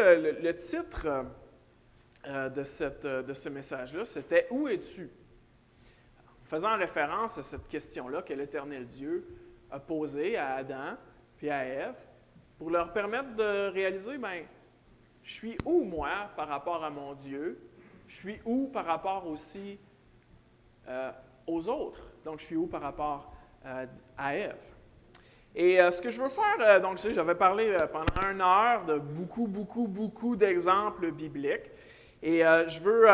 Le titre de ce message-là, c'était « Où es-tu? » Faisant référence à cette question-là que l'Éternel Dieu a posée à Adam puis à Ève pour leur permettre de réaliser, je suis où, moi, par rapport à mon Dieu? Je suis où par rapport aussi aux autres? Donc, je suis où par rapport à Ève? Et ce que je veux faire, donc, j'avais parlé pendant 1 heure de beaucoup d'exemples bibliques. Et je veux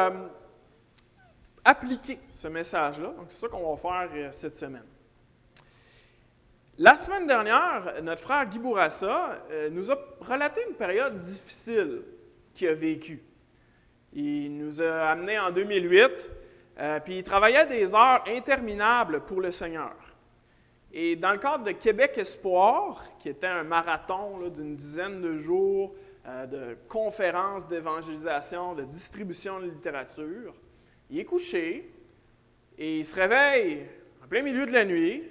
appliquer ce message-là. Donc, c'est ça qu'on va faire cette semaine. La semaine dernière, notre frère Guy Bourassa nous a relaté une période difficile qu'il a vécue. Il nous a amenés en 2008, puis il travaillait des heures interminables pour le Seigneur. Et dans le cadre de Québec Espoir, qui était un marathon d'une dizaine de jours de conférences d'évangélisation, de distribution de littérature, il est couché et il se réveille en plein milieu de la nuit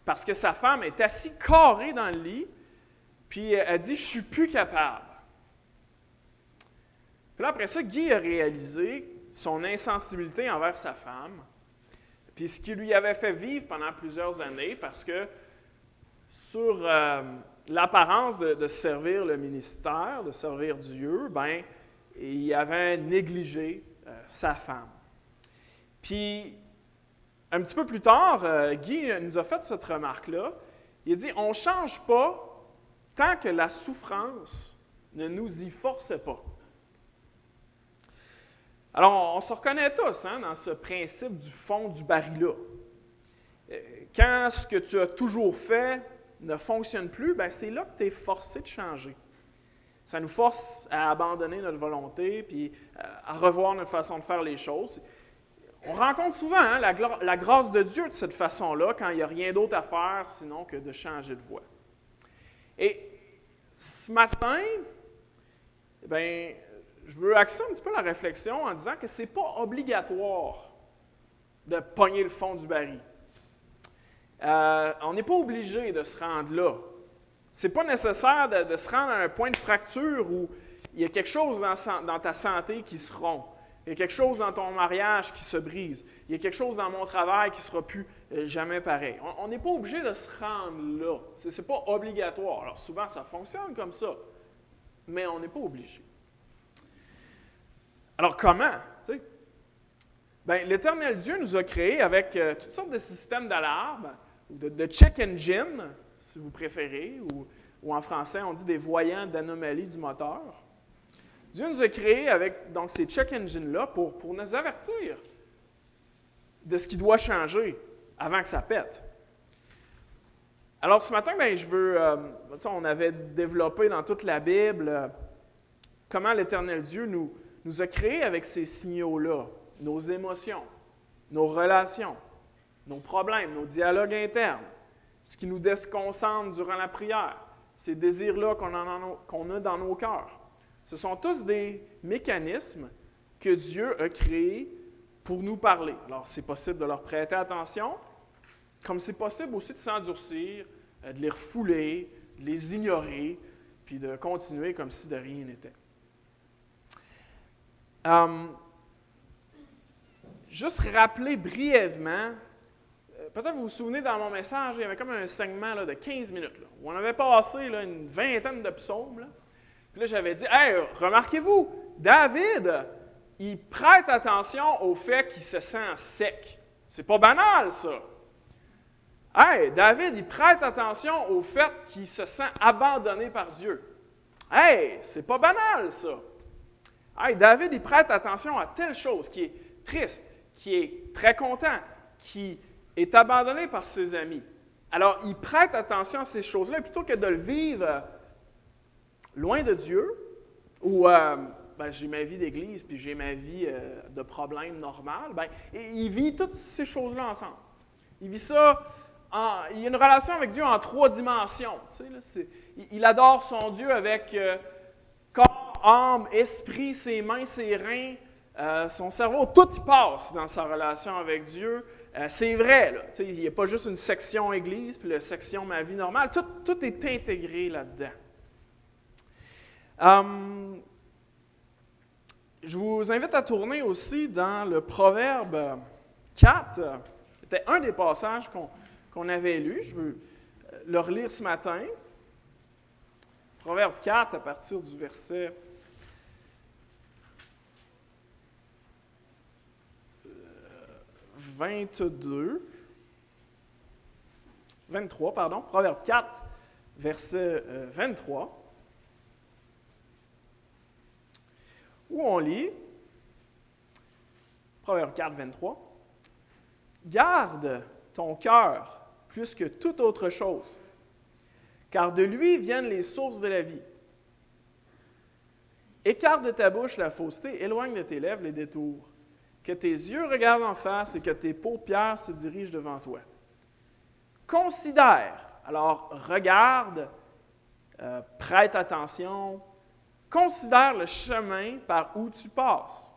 parce que sa femme est assise carrée dans le lit, puis elle dit « Je ne suis plus capable ». Puis là, après ça, Guy a réalisé son insensibilité envers sa femme, puis ce qui lui avait fait vivre pendant plusieurs années, parce que sur l'apparence de servir le ministère, de servir Dieu, il avait négligé sa femme. Puis, un petit peu plus tard, Guy nous a fait cette remarque-là. Il a dit « On ne change pas tant que la souffrance ne nous y force pas ». Alors, on se reconnaît tous dans ce principe du fond du baril-là. Quand ce que tu as toujours fait ne fonctionne plus, c'est là que tu es forcé de changer. Ça nous force à abandonner notre volonté puis à revoir notre façon de faire les choses. On rencontre souvent la grâce de Dieu de cette façon-là quand il n'y a rien d'autre à faire sinon que de changer de voie. Et ce matin, je veux axer un petit peu la réflexion en disant que ce n'est pas obligatoire de pogner le fond du baril. On n'est pas obligé de se rendre là. Ce n'est pas nécessaire de se rendre à un point de fracture où il y a quelque chose dans ta santé qui se rompt. Il y a quelque chose dans ton mariage qui se brise. Il y a quelque chose dans mon travail qui ne sera plus jamais pareil. On n'est pas obligé de se rendre là. Ce n'est pas obligatoire. Alors souvent, ça fonctionne comme ça, mais on n'est pas obligé. Alors comment? L'Éternel Dieu nous a créés avec toutes sortes de systèmes d'alarme, ou de check engine, si vous préférez, ou en français, on dit des voyants d'anomalies du moteur. Dieu nous a créés avec donc, ces check engines-là pour nous avertir de ce qui doit changer avant que ça pète. Alors ce matin, je veux, on avait développé dans toute la Bible comment l'Éternel Dieu nous a créés avec ces signaux-là, nos émotions, nos relations, nos problèmes, nos dialogues internes, ce qui nous déconcentre durant la prière, ces désirs-là qu'on a dans nos cœurs. Ce sont tous des mécanismes que Dieu a créés pour nous parler. Alors, c'est possible de leur prêter attention, comme c'est possible aussi de s'endurcir, de les refouler, de les ignorer, puis de continuer comme si de rien n'était. Juste rappeler brièvement, peut-être vous vous souvenez dans mon message, il y avait comme un segment de 15 minutes, où on avait passé une vingtaine de psaumes. Puis là, j'avais dit, « Hey, remarquez-vous, David, il prête attention au fait qu'il se sent sec. C'est pas banal, ça. Hey, David, il prête attention au fait qu'il se sent abandonné par Dieu. Hey, c'est pas banal, ça. Hey, David, il prête attention à telle chose qui est triste, qui est très content, qui est abandonné par ses amis. Alors, il prête attention à ces choses-là, et plutôt que de le vivre loin de Dieu, où j'ai ma vie d'église, puis j'ai ma vie de problème normal, il vit toutes ces choses-là ensemble. Il vit ça, il y a une relation avec Dieu en 3 dimensions. Il adore son Dieu avec corps, âme, esprit, ses mains, ses reins, son cerveau, tout y passe dans sa relation avec Dieu. C'est vrai, là, il n'y a pas juste une section Église, puis la section Ma vie normale, tout est intégré là-dedans. Je vous invite à tourner aussi dans le Proverbe 4. C'était un des passages qu'on avait lu. Je veux le relire ce matin. Proverbe 4, à partir du verset 23, pardon. Proverbe 4, verset 23. Où on lit, Proverbe 4, 23, « Garde ton cœur plus que toute autre chose, car de lui viennent les sources de la vie. Écarte de ta bouche la fausseté, éloigne de tes lèvres les détours. Que tes yeux regardent en face et que tes paupières se dirigent devant toi. Considère, alors regarde, prête attention, considère le chemin par où tu passes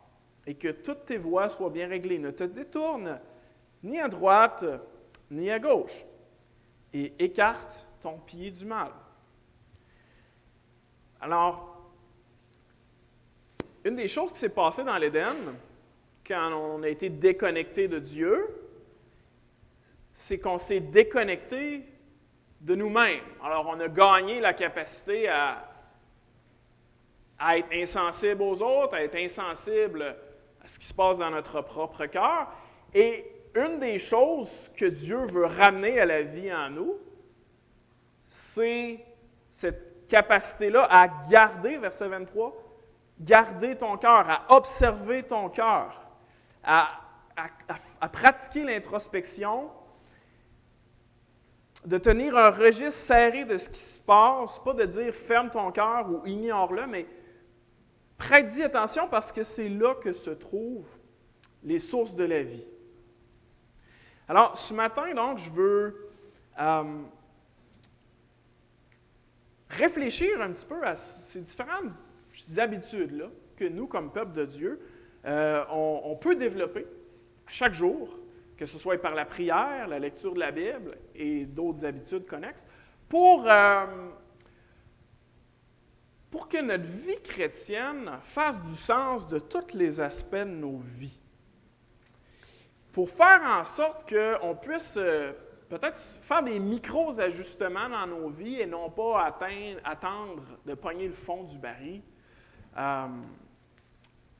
et que toutes tes voies soient bien réglées. Ne te détourne ni à droite ni à gauche et écarte ton pied du mal. » Alors, une des choses qui s'est passée dans l'Éden, quand on a été déconnecté de Dieu, c'est qu'on s'est déconnecté de nous-mêmes. Alors, on a gagné la capacité à être insensible aux autres, à être insensible à ce qui se passe dans notre propre cœur. Et une des choses que Dieu veut ramener à la vie en nous, c'est cette capacité-là à garder, verset 23, garder ton cœur, à observer ton cœur, à pratiquer l'introspection, de tenir un registre serré de ce qui se passe, pas de dire « ferme ton cœur » ou « ignore-le », mais prête-y attention parce que c'est là que se trouvent les sources de la vie. Alors, ce matin, donc, je veux réfléchir un petit peu à ces différentes habitudes-là que nous, comme peuple de Dieu, on peut développer à chaque jour, que ce soit par la prière, la lecture de la Bible et d'autres habitudes connexes, pour que notre vie chrétienne fasse du sens de tous les aspects de nos vies. Pour faire en sorte qu'on puisse peut-être faire des micro-ajustements dans nos vies et non pas attendre de pogner le fond du baril,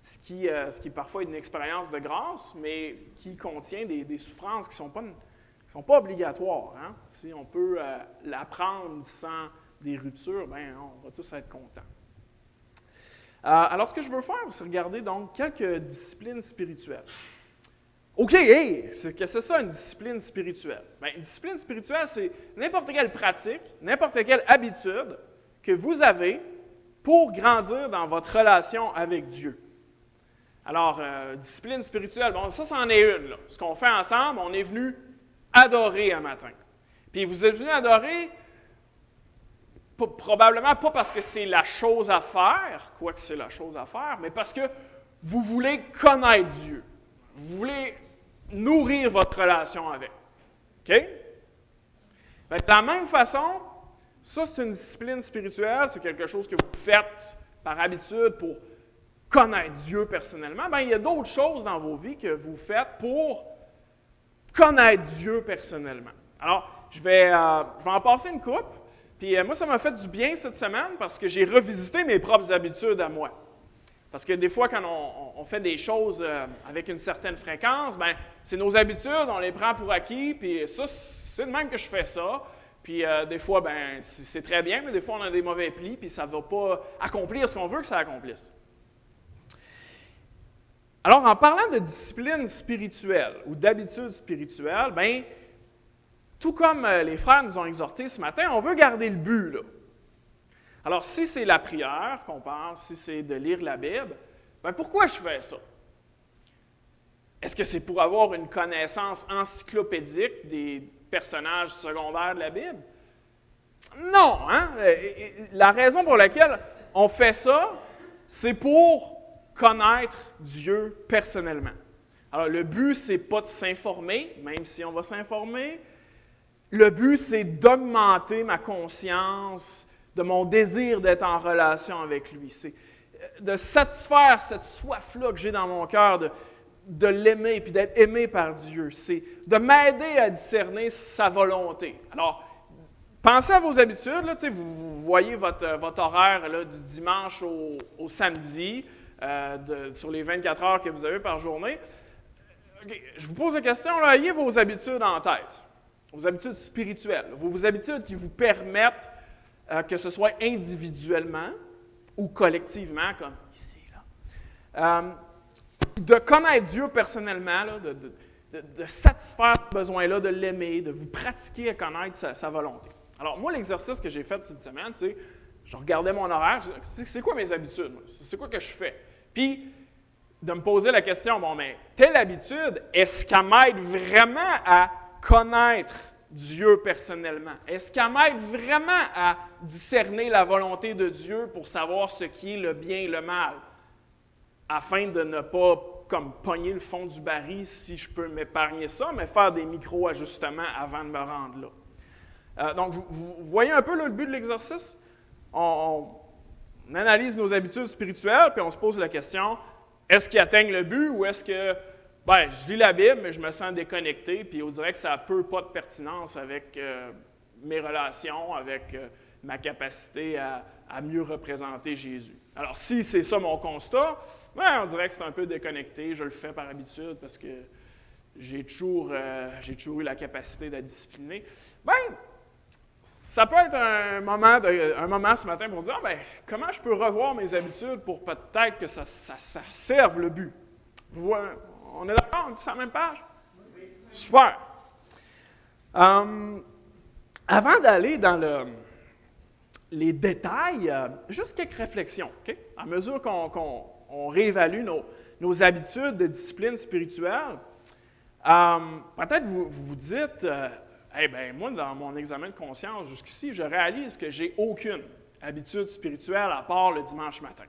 ce qui parfois est une expérience de grâce, mais qui contient des souffrances qui ne sont pas obligatoires. Hein? Si on peut l'apprendre sans des ruptures, bien, on va tous être contents. Alors, ce que je veux faire, c'est regarder donc quelques disciplines spirituelles. OK, hey, qu'est-ce que c'est ça, une discipline spirituelle? Bien, une discipline spirituelle, c'est n'importe quelle pratique, n'importe quelle habitude que vous avez pour grandir dans votre relation avec Dieu. Alors, discipline spirituelle, bon, ça, c'en est une. Là. Ce qu'on fait ensemble, on est venu adorer un matin. Puis vous êtes venu adorer, probablement pas parce que c'est la chose à faire, quoique c'est la chose à faire, mais parce que vous voulez connaître Dieu. Vous voulez nourrir votre relation avec. OK? De la même façon, ça, c'est une discipline spirituelle, c'est quelque chose que vous faites par habitude pour connaître Dieu personnellement. Bien, il y a d'autres choses dans vos vies que vous faites pour connaître Dieu personnellement. Alors, je vais en passer une coupe. Puis moi, ça m'a fait du bien cette semaine parce que j'ai revisité mes propres habitudes à moi. Parce que des fois, quand on fait des choses avec une certaine fréquence, bien, c'est nos habitudes, on les prend pour acquis, puis ça, c'est de même que je fais ça. Puis des fois, bien, c'est très bien, mais des fois, on a des mauvais plis, puis ça ne va pas accomplir ce qu'on veut que ça accomplisse. Alors, en parlant de discipline spirituelle ou d'habitude spirituelle, bien, tout comme les frères nous ont exhortés ce matin, on veut garder le but, là. Alors, si c'est la prière qu'on pense, si c'est de lire la Bible, bien, pourquoi je fais ça? Est-ce que c'est pour avoir une connaissance encyclopédique des personnages secondaires de la Bible? Non, hein? La raison pour laquelle on fait ça, c'est pour connaître Dieu personnellement. Alors, le but, c'est pas de s'informer, même si on va s'informer. Le but, c'est d'augmenter ma conscience de mon désir d'être en relation avec lui. C'est de satisfaire cette soif-là que j'ai dans mon cœur de l'aimer puis d'être aimé par Dieu. C'est de m'aider à discerner sa volonté. Alors, pensez à vos habitudes. Là, vous voyez votre horaire là, du dimanche au samedi sur les 24 heures que vous avez par journée. Okay, je vous pose la question, là, ayez vos habitudes en tête, vos habitudes spirituelles, vos habitudes qui vous permettent, que ce soit individuellement ou collectivement, comme ici, là, de connaître Dieu personnellement, là, de satisfaire ce besoin-là, de l'aimer, de vous pratiquer à connaître sa volonté. Alors, moi, l'exercice que j'ai fait cette semaine, c'est, je regardais mon horaire, je disais, c'est quoi mes habitudes? C'est quoi que je fais? Puis, de me poser la question, bon, mais telle habitude, est-ce qu'elle m'aide vraiment à connaître Dieu personnellement? Est-ce qu'elle m'aide vraiment à discerner la volonté de Dieu pour savoir ce qui est le bien et le mal, afin de ne pas comme pogner le fond du baril si je peux m'épargner ça, mais faire des micro-ajustements avant de me rendre là. Donc, vous voyez un peu là, le but de l'exercice? On analyse nos habitudes spirituelles, puis on se pose la question, est-ce qu'ils atteignent le but ou est-ce que, je lis la Bible, mais je me sens déconnecté, puis on dirait que ça n'a peu pas de pertinence avec mes relations, avec ma capacité à mieux représenter Jésus. Alors, si c'est ça mon constat, on dirait que c'est un peu déconnecté, je le fais par habitude parce que j'ai toujours eu la capacité d'être discipliné. Ça peut être un moment ce matin pour dire, comment je peux revoir mes habitudes pour peut-être que ça serve le but. Vous voyez, on est d'accord? On est sur la même page? Oui. Super. Avant d'aller dans les détails, juste quelques réflexions. Okay? À mesure qu'on réévalue nos habitudes de discipline spirituelle, peut-être vous dites... moi, dans mon examen de conscience jusqu'ici, je réalise que j'ai aucune habitude spirituelle à part le dimanche matin.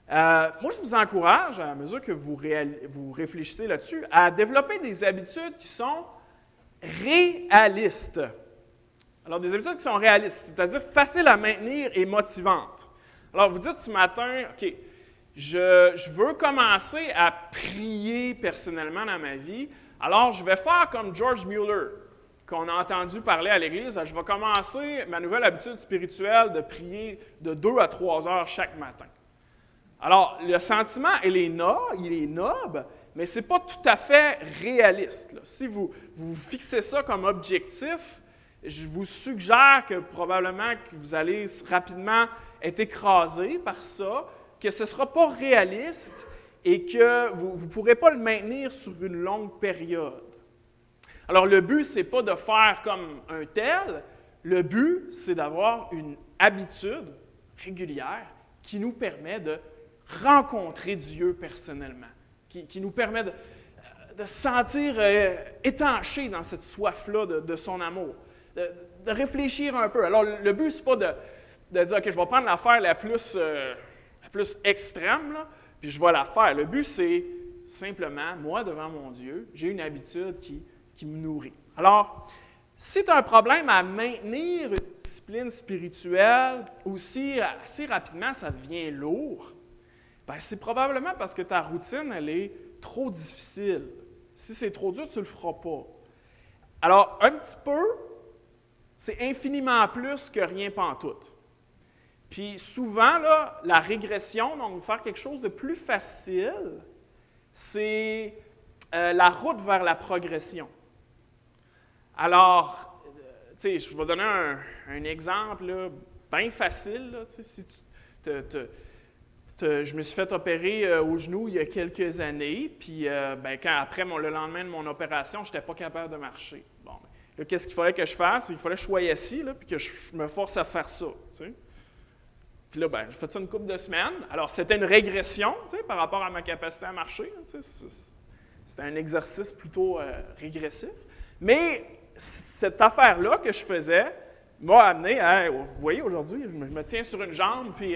Moi, je vous encourage, à mesure que vous réfléchissez là-dessus, à développer des habitudes qui sont réalistes. Alors, des habitudes qui sont réalistes, c'est-à-dire faciles à maintenir et motivantes. Alors, vous dites ce matin, OK, je veux commencer à prier personnellement dans ma vie, alors je vais faire comme George Mueller, qu'on a entendu parler à l'Église. Je vais commencer ma nouvelle habitude spirituelle de prier de 2 à 3 heures chaque matin. Alors, le sentiment, il est noble, mais ce n'est pas tout à fait réaliste. Là. Si vous fixez ça comme objectif, je vous suggère que probablement que vous allez rapidement être écrasé par ça, que ce ne sera pas réaliste et que vous ne pourrez pas le maintenir sur une longue période. Alors, le but, ce n'est pas de faire comme un tel. Le but, c'est d'avoir une habitude régulière qui nous permet de rencontrer Dieu personnellement, qui nous permet de se sentir étanché dans cette soif-là de son amour, de réfléchir un peu. Alors, le but, ce n'est pas de dire, OK, je vais prendre l'affaire la plus extrême, là, puis je vais la faire. Le but, c'est simplement, moi, devant mon Dieu, j'ai une habitude qui me nourrit. Alors, si tu as un problème à maintenir une discipline spirituelle, aussi assez rapidement, ça devient lourd, c'est probablement parce que ta routine, elle est trop difficile. Si c'est trop dur, tu ne le feras pas. Alors, un petit peu, c'est infiniment plus que rien pantoute. Puis souvent, là, la régression, donc faire quelque chose de plus facile, c'est la route vers la progression. Alors, je vais donner un exemple là, bien facile. Là, si je me suis fait opérer au genou il y a quelques années, puis après le lendemain de mon opération, je n'étais pas capable de marcher. Bon, là, qu'est-ce qu'il fallait que je fasse? Il fallait que je sois assis, là, puis que je me force à faire ça. T'sais. Puis là, j'ai fait ça une couple de semaines. Alors, c'était une régression par rapport à ma capacité à marcher. C'était un exercice plutôt régressif. Mais cette affaire-là que je faisais m'a amené à, vous voyez, aujourd'hui, je me tiens sur une jambe, puis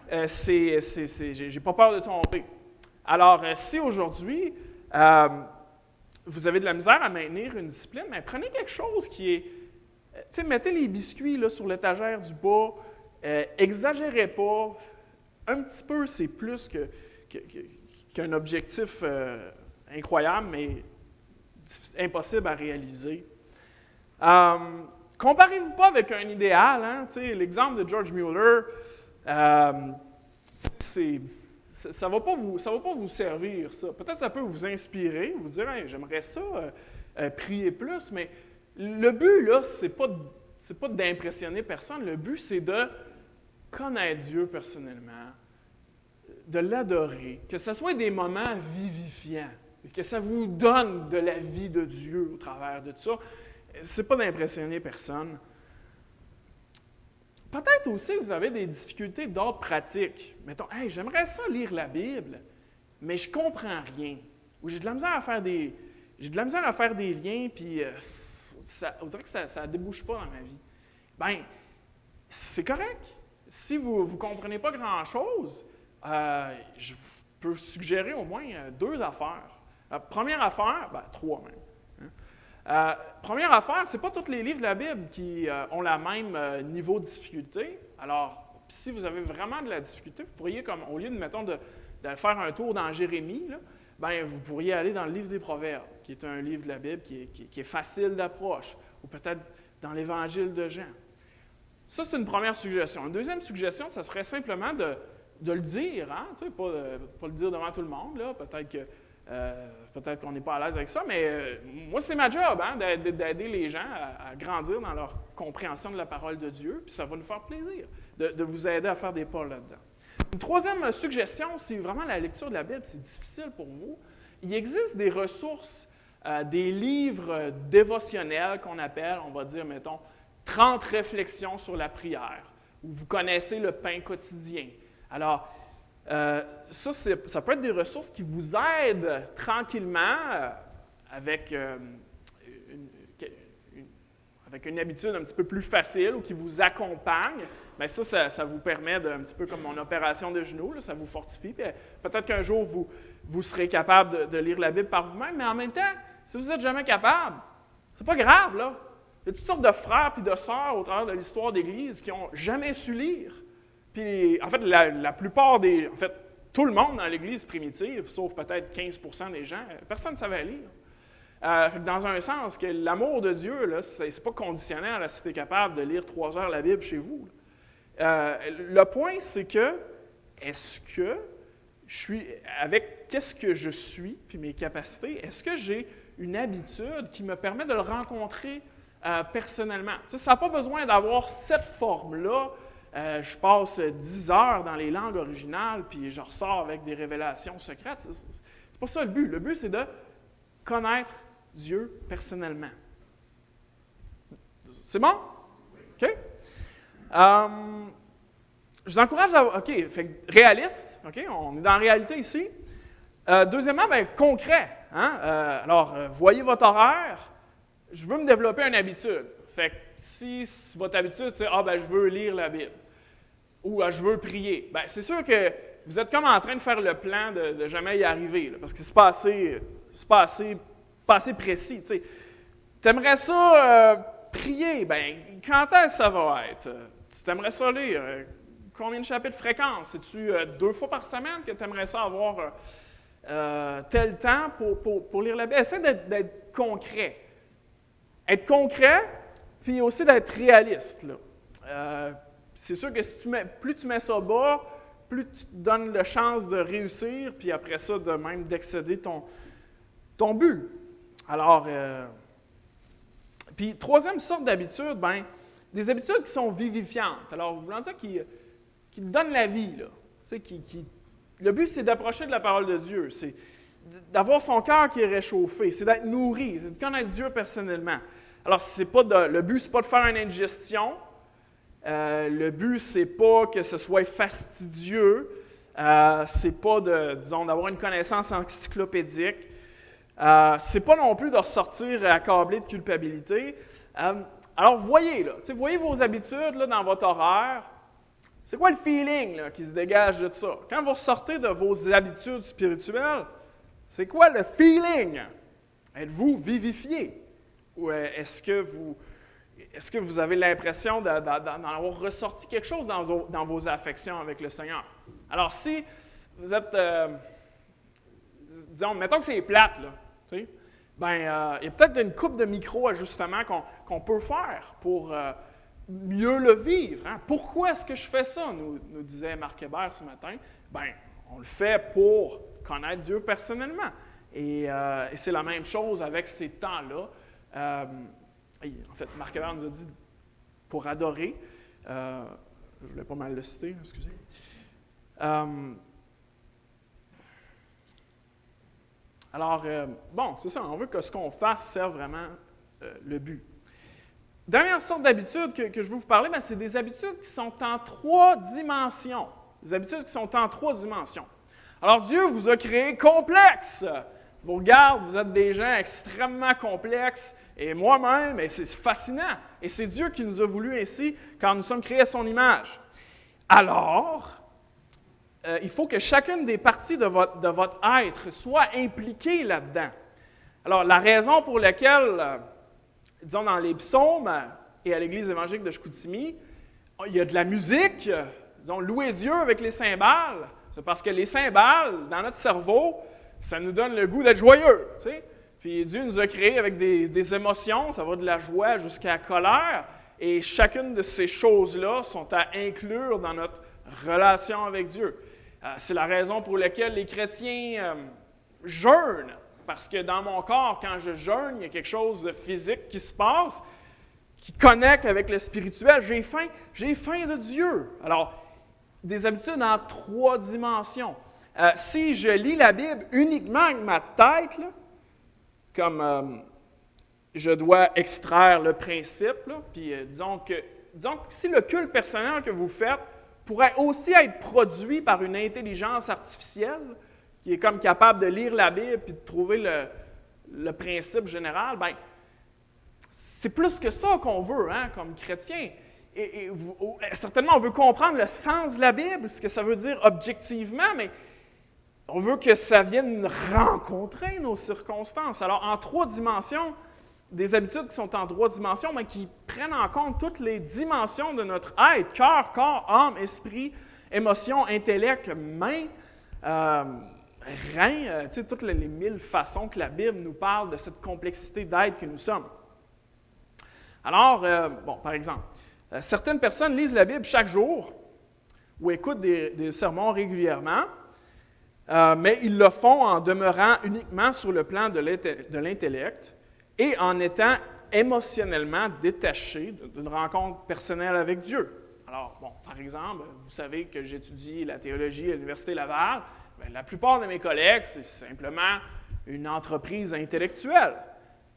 j'ai pas peur de tomber. Alors, si aujourd'hui, vous avez de la misère à maintenir une discipline, prenez quelque chose qui est Mettez les biscuits là, sur l'étagère du bas, exagérez pas. Un petit peu, c'est plus qu'un objectif incroyable, mais impossible à réaliser. Comparez-vous pas avec un idéal. Hein? L'exemple de George Mueller, ça va pas vous servir, ça. Peut-être que ça peut vous inspirer, vous dire hey, « j'aimerais ça, prier plus », mais le but, là, c'est pas d'impressionner personne. Le but, c'est de connaître Dieu personnellement, de l'adorer, que ce soit des moments vivifiants, que ça vous donne de la vie de Dieu au travers de tout ça. C'est pas d'impressionner personne. Peut-être aussi vous avez des difficultés d'ordre pratique. Mettons, hey, j'aimerais ça lire la Bible, mais je comprends rien. Ou j'ai de la misère à faire des liens, puis on dirait que ça ne débouche pas dans ma vie. Bien, c'est correct. Si vous ne comprenez pas grand-chose, je peux suggérer au moins 2 affaires. Première affaire, 3 même. Première affaire, ce n'est pas tous les livres de la Bible qui ont le même niveau de difficulté. Alors, si vous avez vraiment de la difficulté, vous pourriez, comme au lieu de, mettons, de faire un tour dans Jérémie, là, vous pourriez aller dans le livre des Proverbes, qui est un livre de la Bible qui est facile d'approche, ou peut-être dans l'Évangile de Jean. Ça, c'est une première suggestion. Une deuxième suggestion, ça serait simplement de le dire, hein? Pas le dire devant tout le monde, là. Peut-être qu'on n'est pas à l'aise avec ça, mais moi, c'est ma job, hein, d'aider les gens à grandir dans leur compréhension de la parole de Dieu, puis ça va nous faire plaisir de vous aider à faire des pas là-dedans. Une troisième suggestion, c'est vraiment la lecture de la Bible, c'est difficile pour vous. Il existe des ressources, des livres dévotionnels qu'on appelle, on va dire, mettons, 30 réflexions sur la prière, où vous connaissez le pain quotidien. Alors, ça peut être des ressources qui vous aident tranquillement avec une habitude un petit peu plus facile ou qui vous accompagne. Bien, ça vous permet, un petit peu comme mon opération de genoux, là, ça vous fortifie. Puis, peut-être qu'un jour, vous serez capable de lire la Bible par vous-même, mais en même temps, si vous n'êtes jamais capable, c'est pas grave, là. Il y a toutes sortes de frères et de sœurs au travers de l'histoire d'Église qui n'ont jamais su lire. Puis, en fait, la plupart en fait, tout le monde dans l'Église primitive, sauf peut-être 15% des gens, personne ne savait lire. Dans un sens, que l'amour de Dieu, là, c'est pas conditionnel à si tu es capable de lire 3 heures la Bible chez vous. Le point, c'est que, est-ce que je suis, avec qu'est-ce que je suis, puis mes capacités, est-ce que j'ai une habitude qui me permet de le rencontrer personnellement? Ça n'a pas besoin d'avoir cette forme-là. Je passe 10 heures dans les langues originales, puis je ressors avec des révélations secrètes. C'est pas ça le but. Le but, c'est de connaître Dieu personnellement. C'est bon? OK? Je vous encourage à... OK, fait réaliste. OK? On est dans la réalité ici. Deuxièmement, concret. Hein? Alors, voyez votre horaire. Je veux me développer une habitude. Fait que si votre habitude, c'est « je veux lire la Bible » ou « je veux prier », c'est sûr que vous êtes comme en train de faire le plan de jamais y arriver, là, parce que c'est pas assez précis. Tu aimerais ça prier, quand est-ce que ça va être? Tu aimerais ça lire? Combien de chapitres fréquence? C'est-tu 2 fois par semaine que tu aimerais ça avoir tel temps pour lire la Bible? Essaie d'être concret. Être concret, puis aussi d'être réaliste. Là. C'est sûr que plus tu mets ça bas, plus tu te donnes la chance de réussir, puis après ça, de même d'excéder ton but. Alors, puis troisième sorte d'habitude, des habitudes qui sont vivifiantes. Alors, voulant dire qui te donnent la vie, là. Le but, c'est d'approcher de la parole de Dieu, c'est d'avoir son cœur qui est réchauffé, c'est d'être nourri, c'est de connaître Dieu personnellement. Alors, le but, ce n'est pas de faire une indigestion. Le but, ce n'est pas que ce soit fastidieux. C'est pas, d'avoir une connaissance encyclopédique. C'est pas non plus de ressortir accablé de culpabilité. Alors, voyez vos habitudes là, dans votre horaire. C'est quoi le feeling là, qui se dégage de ça? Quand vous ressortez de vos habitudes spirituelles, c'est quoi le feeling? Êtes-vous vivifié? Ou est-ce que est-ce que vous avez l'impression d'en avoir ressorti quelque chose dans vos affections avec le Seigneur? Alors, si vous êtes, disons, mettons que c'est plate, là, tu sais, il y a peut-être une couple de micro-ajustements qu'on peut faire pour mieux le vivre. Hein? Pourquoi est-ce que je fais ça, nous disait Marc Hébert ce matin? On le fait pour connaître Dieu personnellement. Et c'est la même chose avec ces temps-là. En fait, Marc Hébert nous a dit pour adorer. Je voulais pas mal le citer, excusez. C'est ça, on veut que ce qu'on fasse serve vraiment le but. Dernière sorte d'habitude que je veux vous parler, c'est des habitudes qui sont en 3 dimensions. Des habitudes qui sont en 3 dimensions. Alors, Dieu vous a créé complexe. Je vous regarde, vous êtes des gens extrêmement complexes, et moi-même, et c'est fascinant. Et c'est Dieu qui nous a voulu ainsi quand nous sommes créés à son image. Alors, il faut que chacune des parties de votre être soit impliquée là-dedans. Alors, la raison pour laquelle, disons, dans les psaumes et à l'Église évangélique de Chicoutimi, il y a de la musique, disons, louer Dieu avec les cymbales, c'est parce que les cymbales, dans notre cerveau, ça nous donne le goût d'être joyeux, tu sais. Puis Dieu nous a créés avec des émotions, ça va de la joie jusqu'à la colère, et chacune de ces choses-là sont à inclure dans notre relation avec Dieu. C'est la raison pour laquelle les chrétiens jeûnent, parce que dans mon corps, quand je jeûne, il y a quelque chose de physique qui se passe, qui connecte avec le spirituel. J'ai faim de Dieu. Alors, des habitudes en 3 dimensions. Si je lis la Bible uniquement avec ma tête, là, comme je dois extraire le principe, là, puis disons que si le culte personnel que vous faites pourrait aussi être produit par une intelligence artificielle qui est comme capable de lire la Bible et de trouver le principe général, c'est plus que ça qu'on veut, hein, comme chrétien. Et certainement, on veut comprendre le sens de la Bible, ce que ça veut dire objectivement, mais on veut que ça vienne rencontrer nos circonstances. Alors, en 3 dimensions, des habitudes qui sont en 3 dimensions, mais qui prennent en compte toutes les dimensions de notre être, cœur, corps, âme, esprit, émotion, intellect, main, rein, toutes les 1000 façons que la Bible nous parle de cette complexité d'être que nous sommes. Alors, par exemple, certaines personnes lisent la Bible chaque jour ou écoutent des sermons régulièrement, mais ils le font en demeurant uniquement sur le plan de l'intellect et en étant émotionnellement détachés d'une rencontre personnelle avec Dieu. Alors, par exemple, vous savez que j'étudie la théologie à l'Université Laval. La plupart de mes collègues, c'est simplement une entreprise intellectuelle.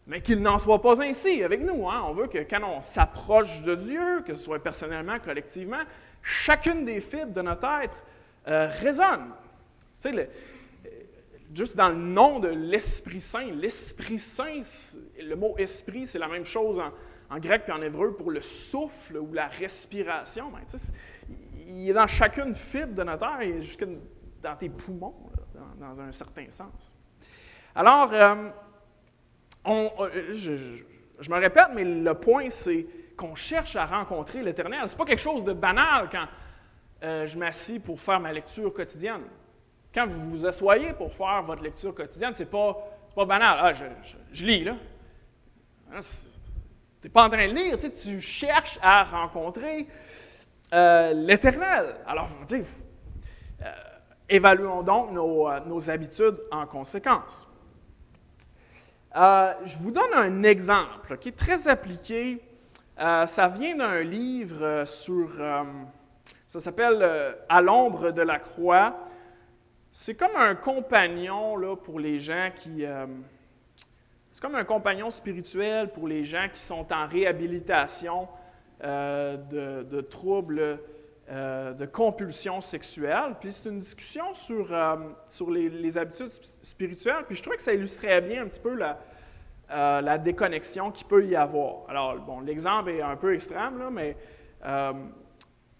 Mais qu'il n'en soit pas ainsi avec nous. Hein? On veut que quand on s'approche de Dieu, que ce soit personnellement, collectivement, chacune des fibres de notre être résonne. Tu sais, juste dans le nom de l'Esprit Saint, le mot « esprit », c'est la même chose en grec et en hébreu pour le souffle ou la respiration. Tu sais, il est dans chacune fibre de notre être, il est jusque dans tes poumons, là, dans un certain sens. Alors, je me répète, mais le point, c'est qu'on cherche à rencontrer l'Éternel. Ce n'est pas quelque chose de banal quand je m'assis pour faire ma lecture quotidienne. Quand vous vous asseyez pour faire votre lecture quotidienne, c'est pas banal. Je lis, là. Tu n'es pas en train de lire, tu cherches à rencontrer l'Éternel. Alors, évaluons donc nos habitudes en conséquence. Je vous donne un exemple qui est très appliqué. Ça vient d'un livre ça s'appelle « À l'ombre de la croix ». C'est comme un compagnon là, pour les gens qui... c'est comme un compagnon spirituel pour les gens qui sont en réhabilitation de troubles de compulsion sexuelle. Puis c'est une discussion sur les habitudes spirituelles. Puis je trouvais que ça illustrait bien un petit peu la déconnexion qu'il peut y avoir. Alors, l'exemple est un peu extrême, là, mais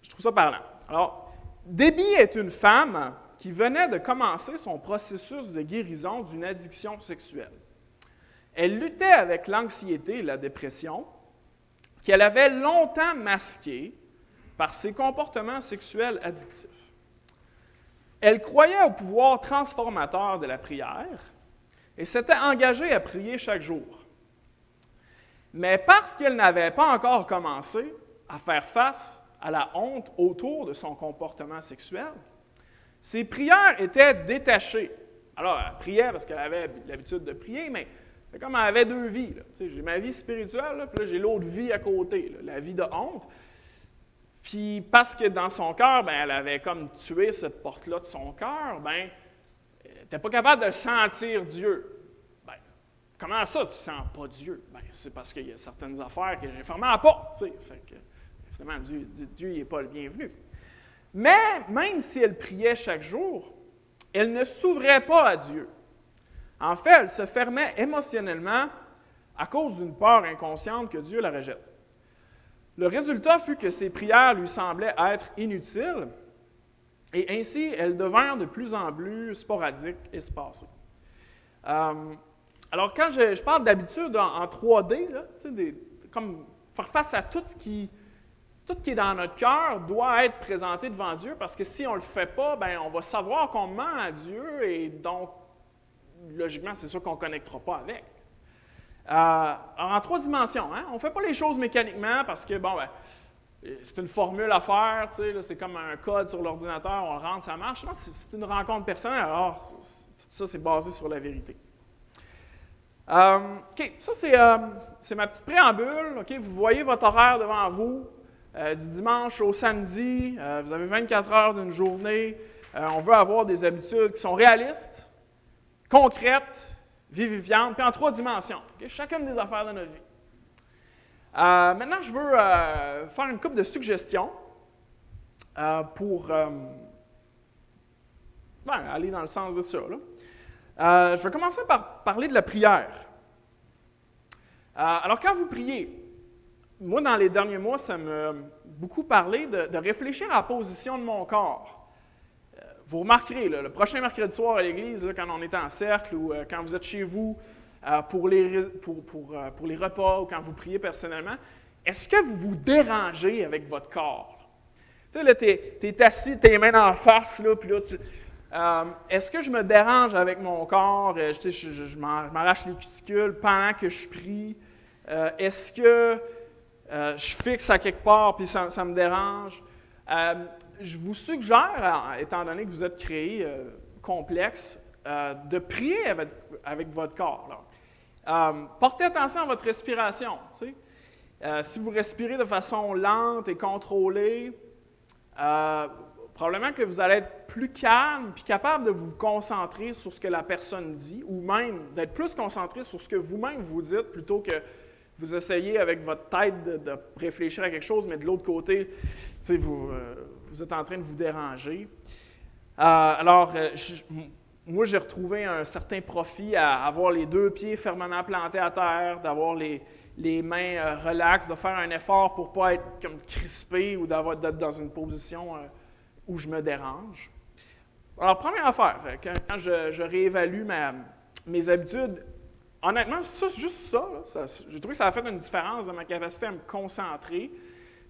je trouve ça parlant. Alors, Debbie est une femme qui venait de commencer son processus de guérison d'une addiction sexuelle. Elle luttait avec l'anxiété et la dépression, qu'elle avait longtemps masqué par ses comportements sexuels addictifs. Elle croyait au pouvoir transformateur de la prière et s'était engagée à prier chaque jour. Mais parce qu'elle n'avait pas encore commencé à faire face à la honte autour de son comportement sexuel, ses prières étaient détachées. Alors, elle priait parce qu'elle avait l'habitude de prier, mais c'est comme elle avait deux vies. J'ai ma vie spirituelle, là, puis là, j'ai l'autre vie à côté, là, la vie de honte. Puis parce que dans son cœur, elle avait comme tué cette porte-là de son cœur, elle n'était pas capable de sentir Dieu. Comment ça, tu ne sens pas Dieu? C'est parce qu'il y a certaines affaires que j'ai fermées à la porte. Fait que, évidemment, Dieu n'est pas le bienvenu. Mais même si elle priait chaque jour, elle ne s'ouvrait pas à Dieu. En fait, elle se fermait émotionnellement à cause d'une peur inconsciente que Dieu la rejette. Le résultat fut que ses prières lui semblaient être inutiles, et ainsi, elles devinrent de plus en plus sporadiques, espacées. Alors, quand je parle d'habitude en 3D, là, comme faire face à tout ce qui est dans notre cœur doit être présenté devant Dieu, parce que si on ne le fait pas, on va savoir qu'on ment à Dieu, et donc, logiquement, c'est sûr qu'on ne connectera pas avec. Alors, en 3 dimensions, on ne fait pas les choses mécaniquement parce que, c'est une formule à faire, c'est comme un code sur l'ordinateur, on le rentre, ça marche. Non, c'est une rencontre personnelle, alors tout ça, c'est basé sur la vérité. OK, ça, c'est ma petite préambule. OK, vous voyez votre horaire devant vous, du dimanche au samedi. Vous avez 24 heures d'une journée. On veut avoir des habitudes qui sont réalistes, concrètes, vivifiantes, puis en 3 dimensions. Okay? Chacune des affaires de notre vie. Maintenant, je veux faire une couple de suggestions pour aller dans le sens de ça. Je vais commencer par parler de la prière. Alors, quand vous priez, moi, dans les derniers mois, ça m'a beaucoup parlé de réfléchir à la position de mon corps. Vous remarquerez, le prochain mercredi soir à l'église, quand on est en cercle ou quand vous êtes chez vous pour les repas ou quand vous priez personnellement, est-ce que vous vous dérangez avec votre corps? Tu sais, là, tu es assis, tes mains en face, là, puis là, est-ce que je me dérange avec mon corps? Je m'arrache les cuticules pendant que je prie? Est-ce que je fixe à quelque part puis ça me dérange? Je vous suggère, étant donné que vous êtes créé complexe, de prier avec votre corps. Portez attention à votre respiration. Si vous respirez de façon lente et contrôlée, probablement que vous allez être plus calme et capable de vous concentrer sur ce que la personne dit, ou même d'être plus concentré sur ce que vous-même vous dites, plutôt que vous essayez avec votre tête de réfléchir à quelque chose, mais de l'autre côté, vous êtes en train de vous déranger. Moi, j'ai retrouvé un certain profit à avoir les 2 pieds fermement plantés à terre, d'avoir les mains relaxes, de faire un effort pour ne pas être comme crispé ou d'être dans une position où je me dérange. Alors, première affaire, quand je réévalue mes habitudes, honnêtement, juste ça, j'ai trouvé que ça a fait une différence dans ma capacité à me concentrer,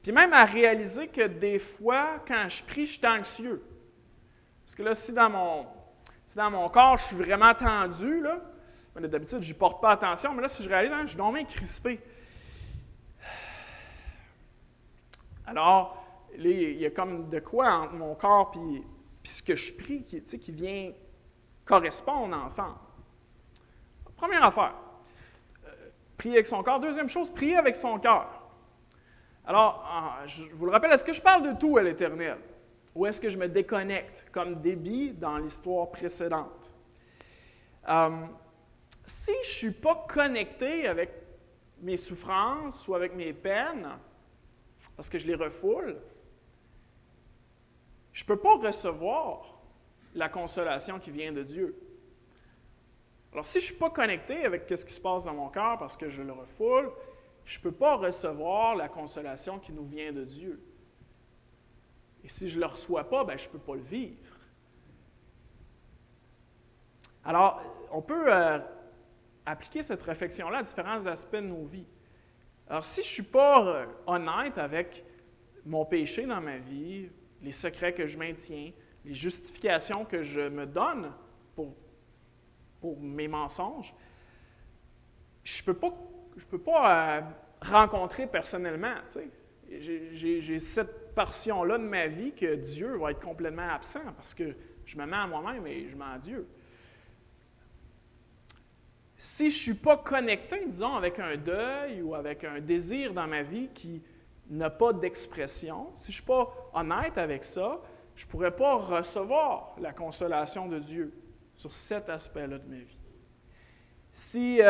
puis même à réaliser que des fois, quand je prie, je suis anxieux. Parce que là, si dans mon corps, je suis vraiment tendu, là, d'habitude, je n'y porte pas attention, mais là, si je réalise, je suis vraiment crispé. Alors, là, il y a comme de quoi entre mon corps et ce que je prie qui vient correspondre ensemble. Première affaire, prier avec son corps. Deuxième chose, prier avec son cœur. Alors, je vous le rappelle, est-ce que je parle de tout à l'Éternel? Ou est-ce que je me déconnecte, comme Déby dans l'histoire précédente? Si je ne suis pas connecté avec mes souffrances ou avec mes peines, parce que je les refoule, je ne peux pas recevoir la consolation qui vient de Dieu. Alors, si je ne suis pas connecté avec ce qui se passe dans mon cœur parce que je le refoule, je ne peux pas recevoir la consolation qui nous vient de Dieu. Et si je ne le reçois pas, je ne peux pas le vivre. Alors, on peut appliquer cette réflexion-là à différents aspects de nos vies. Alors, si je ne suis pas honnête avec mon péché dans ma vie, les secrets que je maintiens, les justifications que je me donne pour mes mensonges, je ne peux pas rencontrer personnellement. Tu sais. J'ai cette portion-là de ma vie que Dieu va être complètement absent parce que je me mets à moi-même et je mets à Dieu. Si je ne suis pas connecté, disons, avec un deuil ou avec un désir dans ma vie qui n'a pas d'expression, si je ne suis pas honnête avec ça, je ne pourrais pas recevoir la consolation de Dieu sur cet aspect-là de ma vie. Si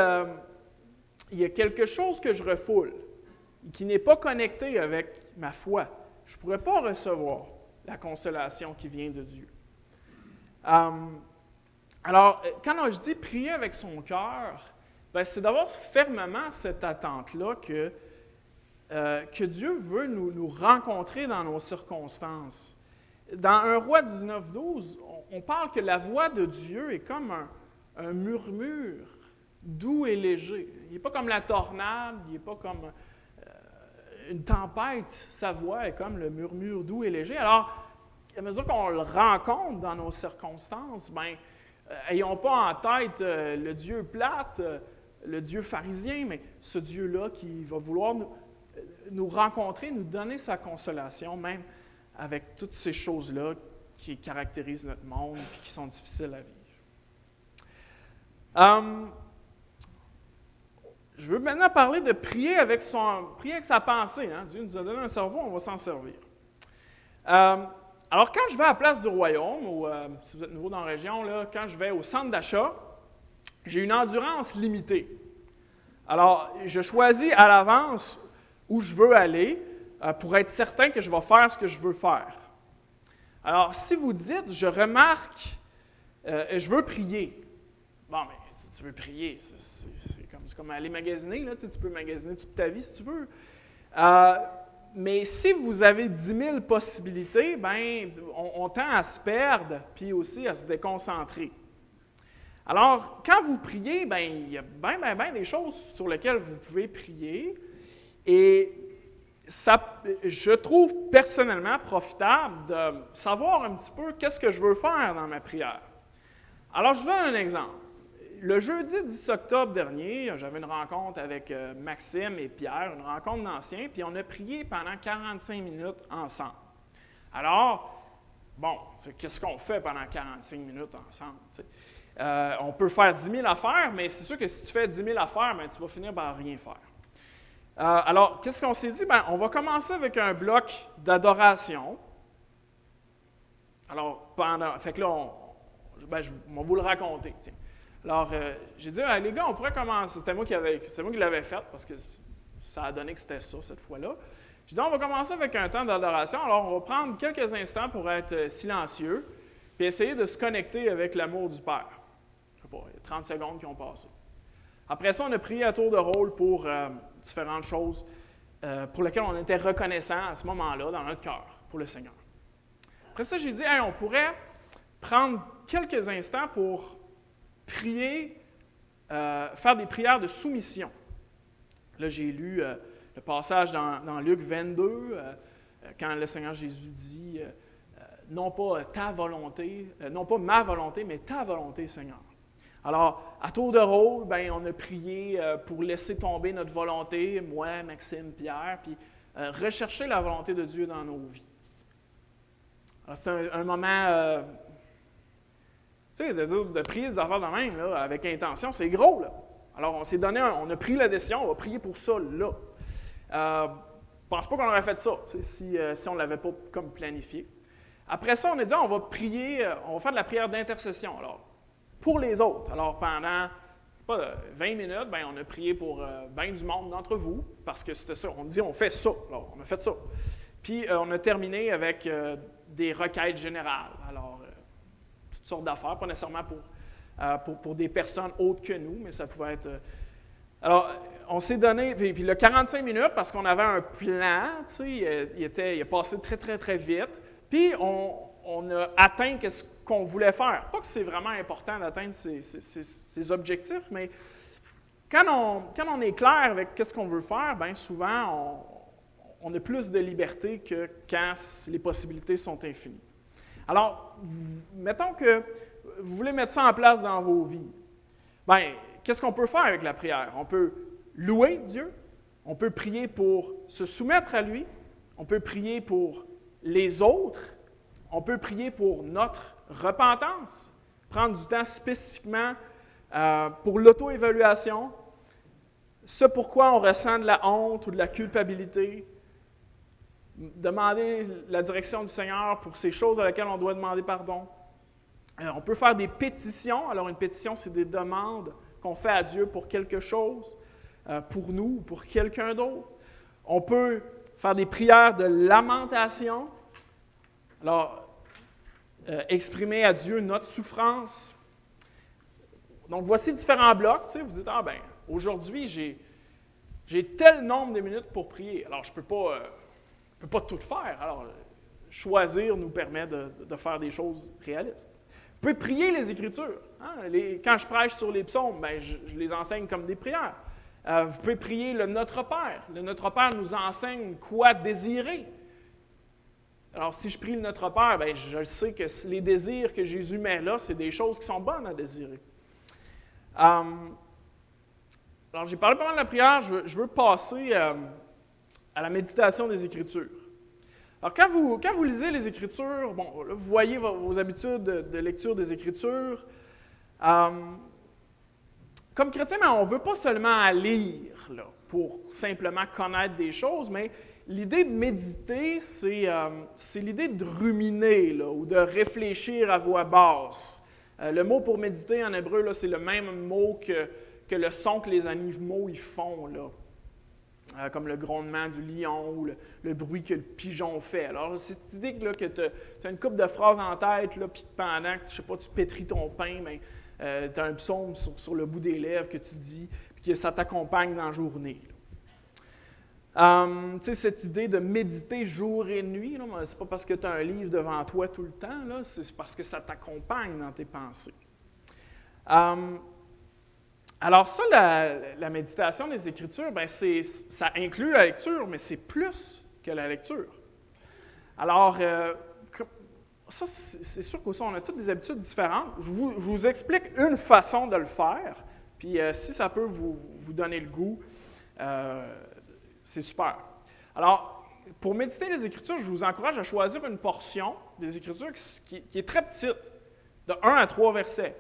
il y a quelque chose que je refoule et qui n'est pas connecté avec ma foi, je ne pourrais pas recevoir la consolation qui vient de Dieu. Alors, quand je dis prier avec son cœur, c'est d'avoir fermement cette attente-là que Dieu veut nous rencontrer dans nos circonstances. Dans 1 Roi 19:12, on parle que la voix de Dieu est comme un murmure doux et léger. Il n'est pas comme la tornade, il n'est pas comme une tempête. Sa voix est comme le murmure doux et léger. Alors, à mesure qu'on le rencontre dans nos circonstances, ayons pas en tête le Dieu plate, le Dieu pharisien, mais ce Dieu-là qui va vouloir nous rencontrer, nous donner sa consolation, même avec toutes ces choses-là qui caractérisent notre monde et qui sont difficiles à vivre. Je veux maintenant parler de prier avec sa pensée. Hein? Dieu nous a donné un cerveau, on va s'en servir. Alors, quand je vais à la place du royaume, ou si vous êtes nouveau dans la région, là, quand je vais au centre d'achat, j'ai une endurance limitée. Alors, je choisis à l'avance où je veux aller pour être certain que je vais faire ce que je veux faire. Alors, si vous dites, je remarque, je veux prier. Bon, mais si tu veux prier, c'est comme aller magasiner, là, tu peux magasiner toute ta vie si tu veux. Mais si vous avez 10 000 possibilités, on tend à se perdre, puis aussi à se déconcentrer. Alors, quand vous priez, il y a bien des choses sur lesquelles vous pouvez prier, et je trouve personnellement profitable de savoir un petit peu qu'est-ce que je veux faire dans ma prière. Alors, je vous donne un exemple. Le jeudi 10 octobre dernier, j'avais une rencontre avec Maxime et Pierre, une rencontre d'anciens, puis on a prié pendant 45 minutes ensemble. Alors, qu'est-ce qu'on fait pendant 45 minutes ensemble? On peut faire 10 000 affaires, mais c'est sûr que si tu fais 10 000 affaires, tu vas finir par rien faire. Alors, qu'est-ce qu'on s'est dit? On va commencer avec un bloc d'adoration. Alors, fait que là, je vais vous le raconter, tiens. Alors, j'ai dit, les gars, on pourrait commencer. C'était moi qui l'avais fait parce que ça a donné que c'était ça cette fois-là. J'ai dit, on va commencer avec un temps d'adoration. Alors, on va prendre quelques instants pour être silencieux puis essayer de se connecter avec l'amour du Père. Je ne sais pas, il y a 30 secondes qui ont passé. Après ça, on a prié à tour de rôle pour différentes choses pour lesquelles on était reconnaissant à ce moment-là dans notre cœur pour le Seigneur. Après ça, j'ai dit, on pourrait prendre quelques instants pour prier, faire des prières de soumission. Là, j'ai lu le passage dans Luc 22, quand le Seigneur Jésus dit non pas ta volonté, non pas ma volonté, mais ta volonté, Seigneur. Alors, à tour de rôle, on a prié pour laisser tomber notre volonté, moi, Maxime, Pierre, puis rechercher la volonté de Dieu dans nos vies. Alors, c'est un moment... de prier des affaires de même, là, avec intention, c'est gros, là. Alors, on s'est donné, on a pris la décision, on va prier pour ça, là. Je ne pense pas qu'on aurait fait ça, si on ne l'avait pas comme planifié. Après ça, on a dit, on va prier, on va faire de la prière d'intercession, alors, pour les autres. Alors, pendant 20 minutes, on a prié pour bien du monde d'entre vous, parce que c'était ça. On dit, on fait ça. Alors, on a fait ça. Puis, on a terminé avec des requêtes générales. Alors, toutes sortes d'affaires, pas nécessairement pour des personnes autres que nous, mais ça pouvait être... Alors, on s'est donné, puis le 45 minutes, parce qu'on avait un plan, il a passé très, très, très vite, puis on a atteint ce qu'on voulait faire. Pas que c'est vraiment important d'atteindre ces objectifs, mais Quand on est clair avec ce qu'on veut faire, bien souvent, on a plus de liberté que quand les possibilités sont infinies. Alors, mettons que vous voulez mettre ça en place dans vos vies. Bien, qu'est-ce qu'on peut faire avec la prière? On peut louer Dieu, on peut prier pour se soumettre à lui, on peut prier pour les autres, on peut prier pour notre repentance, prendre du temps spécifiquement pour l'auto-évaluation, ce pourquoi on ressent de la honte ou de la culpabilité, demander la direction du Seigneur pour ces choses à lesquelles on doit demander pardon. On peut faire des pétitions. Alors, une pétition, c'est des demandes qu'on fait à Dieu pour quelque chose, pour nous ou pour quelqu'un d'autre. On peut faire des prières de lamentation. Alors, exprimer à Dieu notre souffrance. Donc, voici différents blocs. Tu sais, vous dites, aujourd'hui, j'ai tel nombre de minutes pour prier. Alors, je ne peux pas tout faire. Alors, choisir nous permet de faire des choses réalistes. Vous pouvez prier les Écritures. Hein? Quand je prêche sur les psaumes, je les enseigne comme des prières. Vous pouvez prier le Notre Père. Le Notre Père nous enseigne quoi désirer. Alors, si je prie le Notre Père, je sais que les désirs que Jésus met là, c'est des choses qui sont bonnes à désirer. Alors, j'ai parlé pas mal de la prière. Je veux passer à la méditation des Écritures. Alors, quand vous lisez les Écritures, là, vous voyez vos habitudes de lecture des Écritures. Comme chrétien, on ne veut pas seulement lire là, pour simplement connaître des choses, mais l'idée de méditer, c'est l'idée de ruminer là, ou de réfléchir à voix basse. Le mot pour méditer en hébreu, là, c'est le même mot que le son que les animaux ils font, là. Comme le grondement du lion ou le bruit que le pigeon fait. Alors, c'est l'idée là, que tu as une couple de phrases en tête, là, puis pendant que tu pétris ton pain, tu as un psaume sur le bout des lèvres que tu dis, puis que ça t'accompagne dans la journée. Cette idée de méditer jour et nuit, ce n'est pas parce que tu as un livre devant toi tout le temps, là, c'est parce que ça t'accompagne dans tes pensées. Alors ça, la méditation des Écritures, ça inclut la lecture, mais c'est plus que la lecture. Alors, ça, c'est sûr qu'aussi, on a toutes des habitudes différentes. Je vous explique une façon de le faire, puis si ça peut vous donner le goût, c'est super. Alors, pour méditer les Écritures, je vous encourage à choisir une portion des Écritures qui est très petite, de 1 à 3 versets.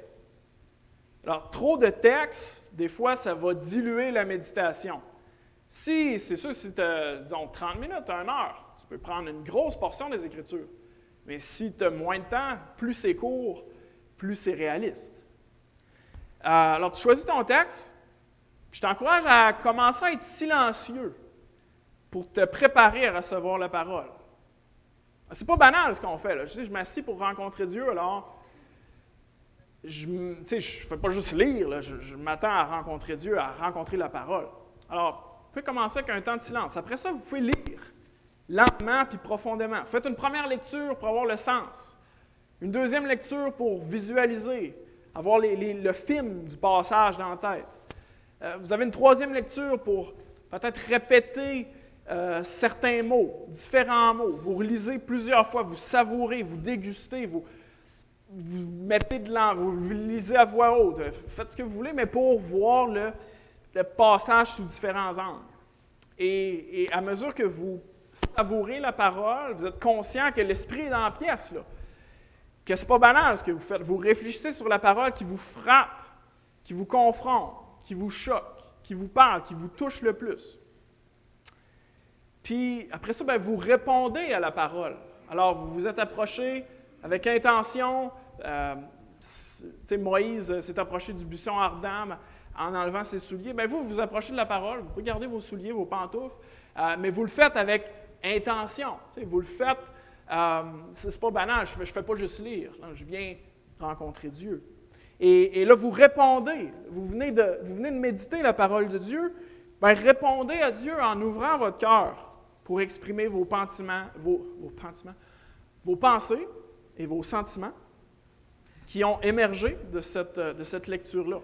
Alors, trop de texte, des fois, ça va diluer la méditation. C'est sûr, si tu as, disons, 30 minutes, 1 heure, tu peux prendre une grosse portion des Écritures. Mais si tu as moins de temps, plus c'est court, plus c'est réaliste. Alors, tu choisis ton texte. Je t'encourage à commencer à être silencieux pour te préparer à recevoir la parole. C'est pas banal ce qu'on fait. Là. Je m'assis pour rencontrer Dieu, alors je ne fais pas juste lire, là, je m'attends à rencontrer Dieu, à rencontrer la parole. Alors, vous pouvez commencer avec un temps de silence. Après ça, vous pouvez lire lentement puis profondément. Faites une première lecture pour avoir le sens. Une deuxième lecture pour visualiser, avoir le film du passage dans la tête. Vous avez une troisième lecture pour peut-être répéter certains mots, différents mots. Vous relisez plusieurs fois, vous savourez, vous dégustez, vous mettez de l'encre, vous lisez à voix haute. Faites ce que vous voulez, mais pour voir le passage sous différents angles. Et à mesure que vous savourez la parole, vous êtes conscient que l'Esprit est dans la pièce, là. Que ce n'est pas banal ce que vous faites. Vous réfléchissez sur la parole qui vous frappe, qui vous confronte, qui vous choque, qui vous parle, qui vous touche le plus. Puis, après ça, vous répondez à la parole. Alors, vous vous êtes approché avec intention. Moïse s'est approché du buisson ardent en enlevant ses souliers. Vous vous approchez de la parole, vous pouvez garder vos souliers, vos pantoufles, mais vous le faites avec intention. Vous le faites, c'est pas banal, je ne fais pas juste lire, là, je viens rencontrer Dieu. Et là, vous répondez, vous venez de méditer la parole de Dieu, répondez à Dieu en ouvrant votre cœur pour exprimer vos pensées et vos sentiments qui ont émergé de cette lecture-là.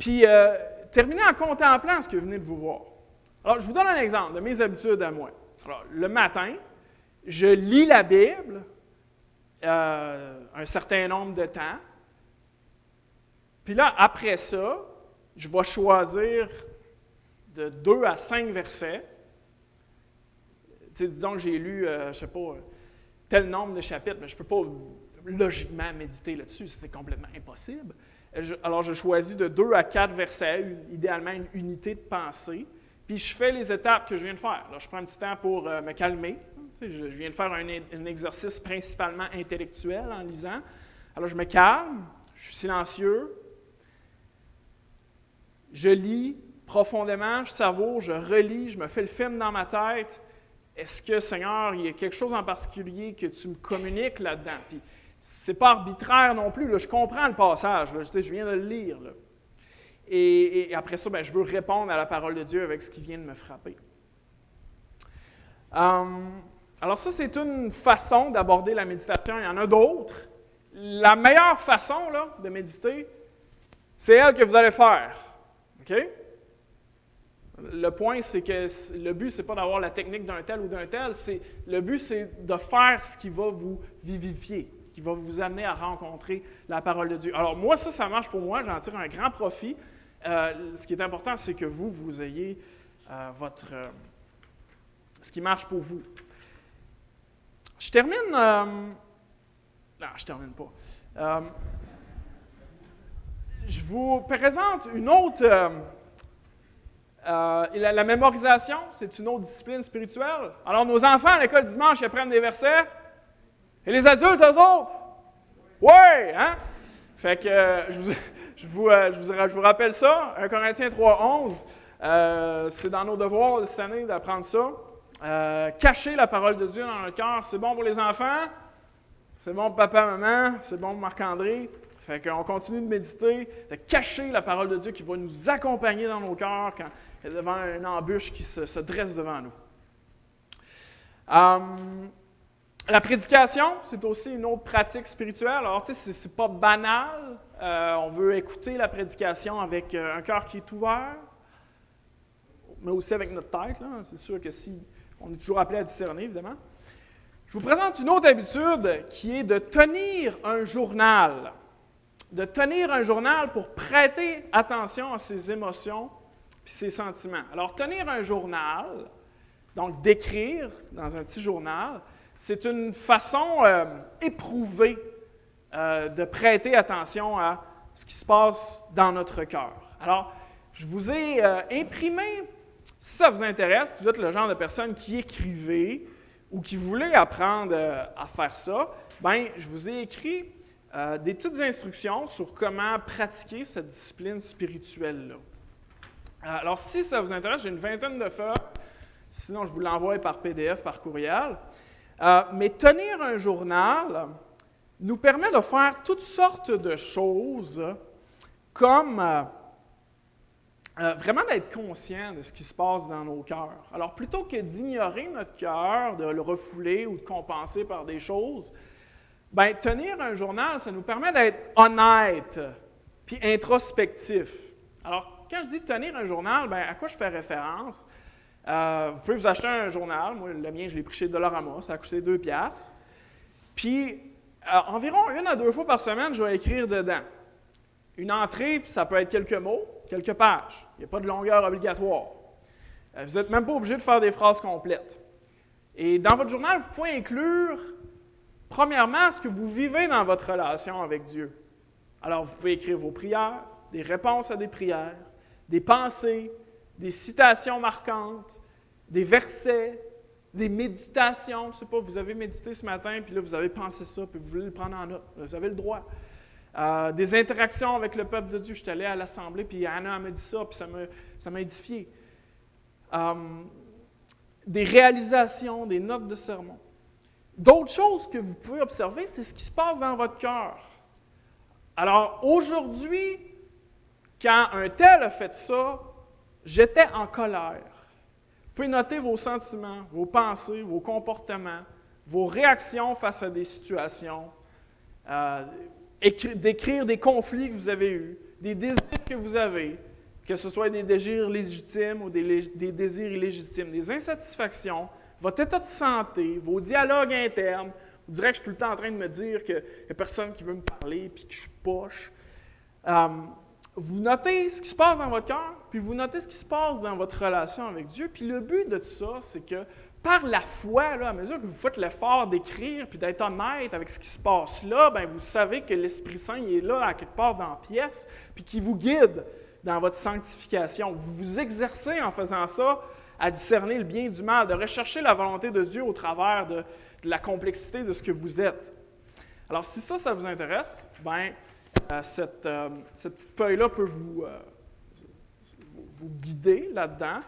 Puis, terminez en contemplant ce que vous venez de vous voir. Alors, je vous donne un exemple de mes habitudes à moi. Alors, le matin, je lis la Bible un certain nombre de temps. Puis là, après ça, je vais choisir de 2 à 5 versets. Disons que j'ai lu, je ne sais pas, tel nombre de chapitres, mais je ne peux pas logiquement méditer là-dessus, c'était complètement impossible. Alors, je choisis de 2 à 4 versets, idéalement une unité de pensée, puis je fais les étapes que je viens de faire. Alors, je prends un petit temps pour me calmer. Je viens de faire un exercice principalement intellectuel en lisant. Alors, je me calme, je suis silencieux, je lis profondément, je savoure, je relis, je me fais le film dans ma tête. Est-ce que, Seigneur, il y a quelque chose en particulier que tu me communiques là-dedans? Puis, c'est pas arbitraire non plus, là, je comprends le passage, là, je viens de le lire. Là. Et après ça, je veux répondre à la parole de Dieu avec ce qui vient de me frapper. Alors ça, c'est une façon d'aborder la méditation. Il y en a d'autres. La meilleure façon là, de méditer, c'est elle que vous allez faire. OK? Le point, c'est que le but, ce n'est pas d'avoir la technique d'un tel ou d'un tel. Le but, c'est de faire ce qui va vous vivifier, qui va vous amener à rencontrer la parole de Dieu. Alors moi, ça marche pour moi. J'en tire un grand profit. Ce qui est important, c'est que vous ayez ce qui marche pour vous. Je termine... non, je ne termine pas. Je vous présente une autre... la mémorisation, c'est une autre discipline spirituelle. Alors, nos enfants à l'école dimanche, ils apprennent des versets. Et les adultes, eux autres? Oui! Hein? Fait que je vous rappelle ça. 1 Corinthiens 3:11. C'est dans nos devoirs cette année d'apprendre ça. Cacher la parole de Dieu dans le cœur, c'est bon pour les enfants, c'est bon pour papa, maman, c'est bon pour Marc-André. Fait qu'on continue de méditer, de cacher la parole de Dieu qui va nous accompagner dans nos cœurs quand il y a devant une embûche qui se dresse devant nous. La prédication, c'est aussi une autre pratique spirituelle. Alors, tu sais, c'est pas banal. On veut écouter la prédication avec un cœur qui est ouvert, mais aussi avec notre tête. Là. C'est sûr que si on est toujours appelé à discerner, évidemment. Je vous présente une autre habitude qui est de tenir un journal. De tenir un journal pour prêter attention à ses émotions et ses sentiments. Alors, tenir un journal, donc d'écrire dans un petit journal, c'est une façon éprouvée de prêter attention à ce qui se passe dans notre cœur. Alors, je vous ai imprimé, si ça vous intéresse, si vous êtes le genre de personne qui écrivait ou qui voulait apprendre à faire ça, bien, je vous ai écrit des petites instructions sur comment pratiquer cette discipline spirituelle-là. Alors, si ça vous intéresse, j'ai une vingtaine de feuilles. Sinon, je vous l'envoie par PDF, par courriel. Mais tenir un journal nous permet de faire toutes sortes de choses comme vraiment d'être conscient de ce qui se passe dans nos cœurs. Alors, plutôt que d'ignorer notre cœur, de le refouler ou de compenser par des choses, bien, tenir un journal, ça nous permet d'être honnête puis introspectif. Alors, quand je dis tenir un journal, bien, à quoi je fais référence? Vous pouvez vous acheter un journal. Moi, le mien, je l'ai pris chez Dollarama. Ça a coûté 2 $. Puis, environ 1 à 2 fois par semaine, je vais écrire dedans. Une entrée, puis ça peut être quelques mots, quelques pages. Il n'y a pas de longueur obligatoire. Vous n'êtes même pas obligé de faire des phrases complètes. Et dans votre journal, vous pouvez inclure, premièrement, ce que vous vivez dans votre relation avec Dieu. Alors, vous pouvez écrire vos prières, des réponses à des prières, des pensées, des citations marquantes, des versets, des méditations. Je ne sais pas, vous avez médité ce matin, puis là, vous avez pensé ça, puis vous voulez le prendre en note. Vous avez le droit. Des interactions avec le peuple de Dieu. Je suis allé à l'Assemblée, puis Anna m'a dit ça, puis ça m'a édifié. Des réalisations, des notes de sermon. D'autres choses que vous pouvez observer, c'est ce qui se passe dans votre cœur. Alors, aujourd'hui, quand un tel a fait ça, j'étais en colère. Vous pouvez noter vos sentiments, vos pensées, vos comportements, vos réactions face à des situations, décrire des conflits que vous avez eus, des désirs que vous avez, que ce soit des désirs légitimes ou des désirs illégitimes, des insatisfactions, votre état de santé, vos dialogues internes, vous direz que je suis tout le temps en train de me dire qu'il n'y a personne qui veut me parler puis que je suis poche. Vous notez ce qui se passe dans votre cœur, puis vous notez ce qui se passe dans votre relation avec Dieu. Puis le but de tout ça, c'est que par la foi, là, à mesure que vous faites l'effort d'écrire puis d'être honnête avec ce qui se passe là, bien, vous savez que l'Esprit Saint il est là, à quelque part dans la pièce, puis qui vous guide dans votre sanctification. Vous vous exercez en faisant ça à discerner le bien du mal, de rechercher la volonté de Dieu au travers de la complexité de ce que vous êtes. Alors, si ça vous intéresse, bien, cette petite feuille-là peut vous guider là-dedans.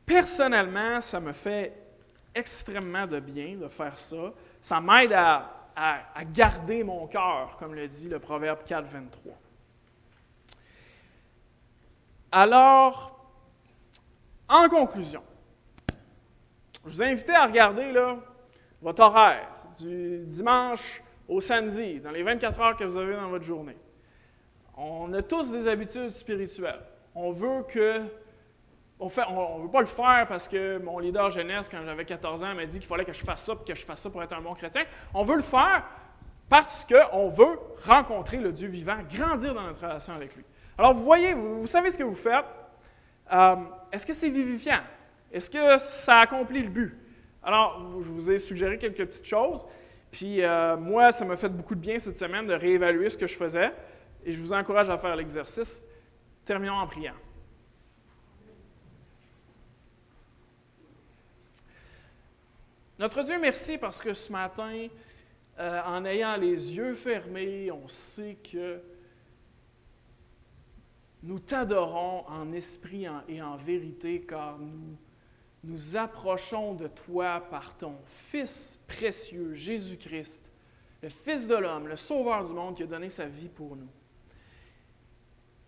Personnellement, ça me fait extrêmement de bien de faire ça. Ça m'aide à garder mon cœur, comme le dit le Proverbe 4, 23. Alors, en conclusion, je vous invite à regarder là, votre horaire du dimanche au samedi, dans les 24 heures que vous avez dans votre journée. On a tous des habitudes spirituelles. On veut que... On ne veut pas le faire parce que mon leader jeunesse, quand j'avais 14 ans, m'a dit qu'il fallait que je fasse ça et que je fasse ça pour être un bon chrétien. On veut le faire parce qu'on veut rencontrer le Dieu vivant, grandir dans notre relation avec lui. Alors, vous voyez, vous savez ce que vous faites. Est-ce que c'est vivifiant? Est-ce que ça accomplit le but? Alors, je vous ai suggéré quelques petites choses. Puis, moi, ça m'a fait beaucoup de bien cette semaine de réévaluer ce que je faisais. Et je vous encourage à faire l'exercice. Terminons en priant. Notre Dieu, merci parce que ce matin, en ayant les yeux fermés, on sait que nous t'adorons en esprit et en vérité, car nous nous approchons de toi par ton Fils précieux, Jésus-Christ, le Fils de l'homme, le Sauveur du monde qui a donné sa vie pour nous.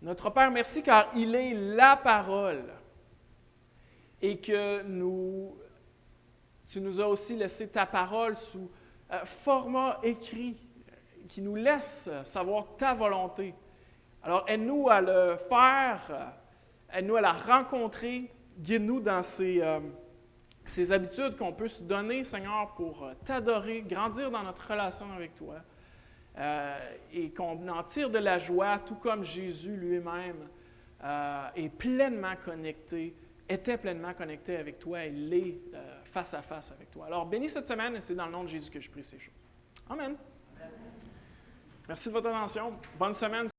Notre Père, merci car il est la parole et que tu nous as aussi laissé ta parole sous format écrit qui nous laisse savoir ta volonté. Alors, aide-nous à le faire, aide-nous à la rencontrer, guide-nous dans ces habitudes qu'on peut se donner, Seigneur, pour t'adorer, grandir dans notre relation avec toi et qu'on en tire de la joie, tout comme Jésus lui-même est pleinement connecté, était pleinement connecté avec toi et l'est face à face avec toi. Alors, bénis cette semaine et c'est dans le nom de Jésus que je prie ces choses. Amen. Merci de votre attention. Bonne semaine.